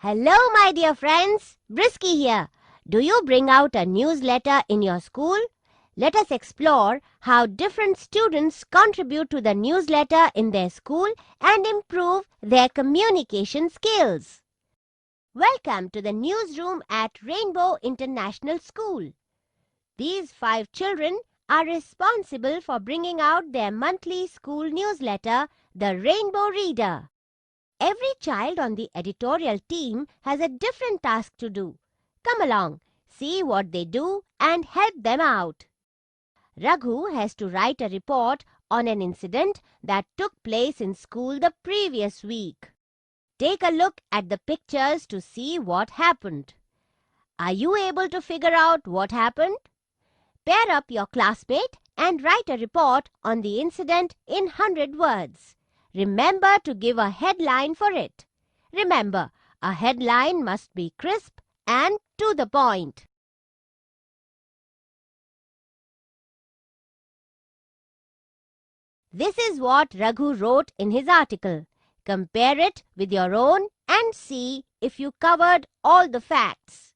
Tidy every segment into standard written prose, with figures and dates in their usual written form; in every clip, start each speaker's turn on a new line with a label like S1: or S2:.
S1: Hello, my dear friends. Brisky here. Do you bring out a newsletter in your school? Let us explore how different students contribute to the newsletter in their school and improve their communication skills. Welcome to the newsroom at Rainbow International School. These 5 children are responsible for bringing out their monthly school newsletter, The Rainbow Reader. Every child on the editorial team has a different task to do. Come along, see what they do and help them out. Raghu has to write a report on an incident that took place in school the previous week. Take a look at the pictures to see what happened. Are you able to figure out what happened? Pair up your classmate and write a report on the incident in 100 words. Remember to give a headline for it. Remember, a headline must be crisp and to the point. This is what Raghu wrote in his article. Compare it with your own and see if you covered all the facts.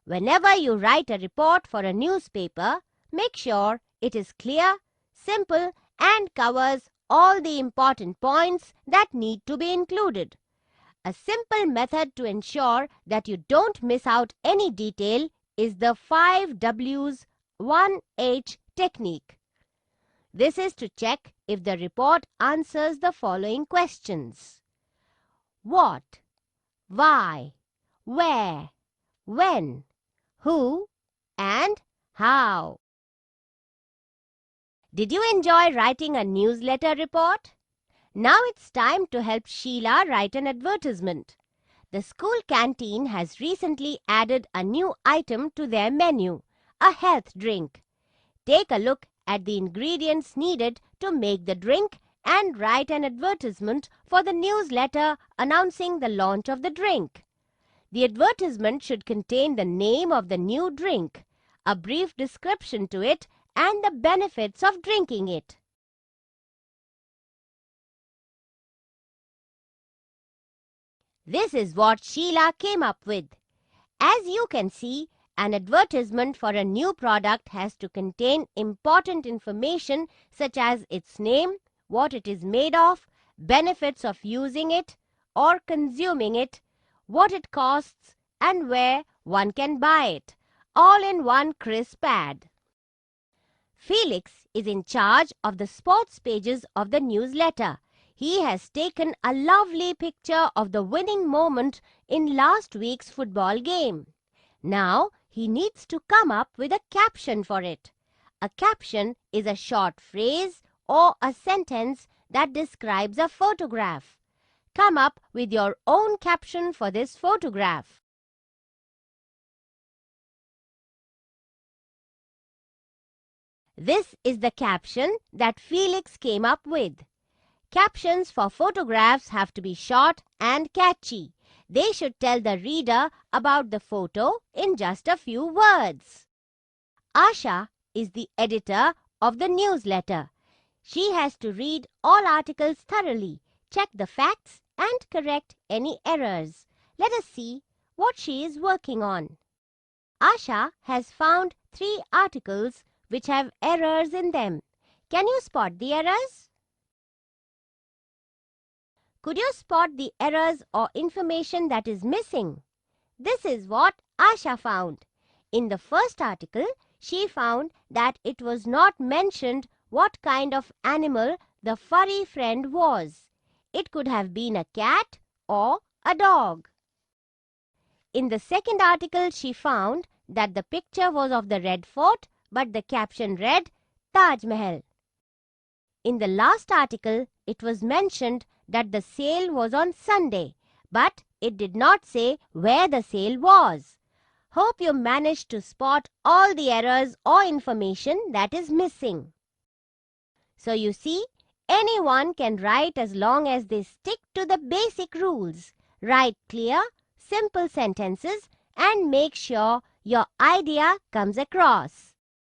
S1: Whenever you write a report for a newspaper, make sure it is clear, simple, and covers all the important points that need to be included. A simple method to ensure that you don't miss out any detail is the 5 W's 1H technique. This is to check if the report answers the following questions: what, why, where, when, who, and how. Did you enjoy writing a newsletter report? Now it's time to help Sheila write an advertisement. The school canteen has recently added a new item to their menu, a health drink. Take a look at the ingredients needed to make the drink and write an advertisement for the newsletter announcing the launch of the drink. The advertisement should contain the name of the new drink, a brief description to it, and the benefits of drinking it. This is what Sheila came up with. As you can see, an advertisement for a new product has to contain important information such as its name, what it is made of, benefits of using it or consuming it, what it costs, and where one can buy it, all in one crisp ad. Felix is in charge of the sports pages of the newsletter. He has taken a lovely picture of the winning moment in last week's football game. Now he needs to come up with a caption for it. A caption is a short phrase or a sentence that describes a photograph. Come up with your own caption for this photograph. This is the caption that Felix came up with. Captions for photographs have to be short and catchy. They should tell the reader about the photo in just a few words. Asha is the editor of the newsletter. She has to read all articles thoroughly, check the facts, and correct any errors. Let us see what she is working on. Asha has found 3 articles which have errors in them. Can you spot the errors? Could you spot the errors or information that is missing? This is what Asha found. In the first article, she found that it was not mentioned what kind of animal the furry friend was. It could have been a cat or a dog. In the second article, she found that the picture was of the Red Fort, but the caption read Taj Mahal. In the last article, it was mentioned that the sale was on Sunday, but it did not say where the sale was. Hope you managed to spot all the errors or information that is missing. So you see, anyone can write as long as they stick to the basic rules. Write clear, simple sentences and make sure your idea comes across.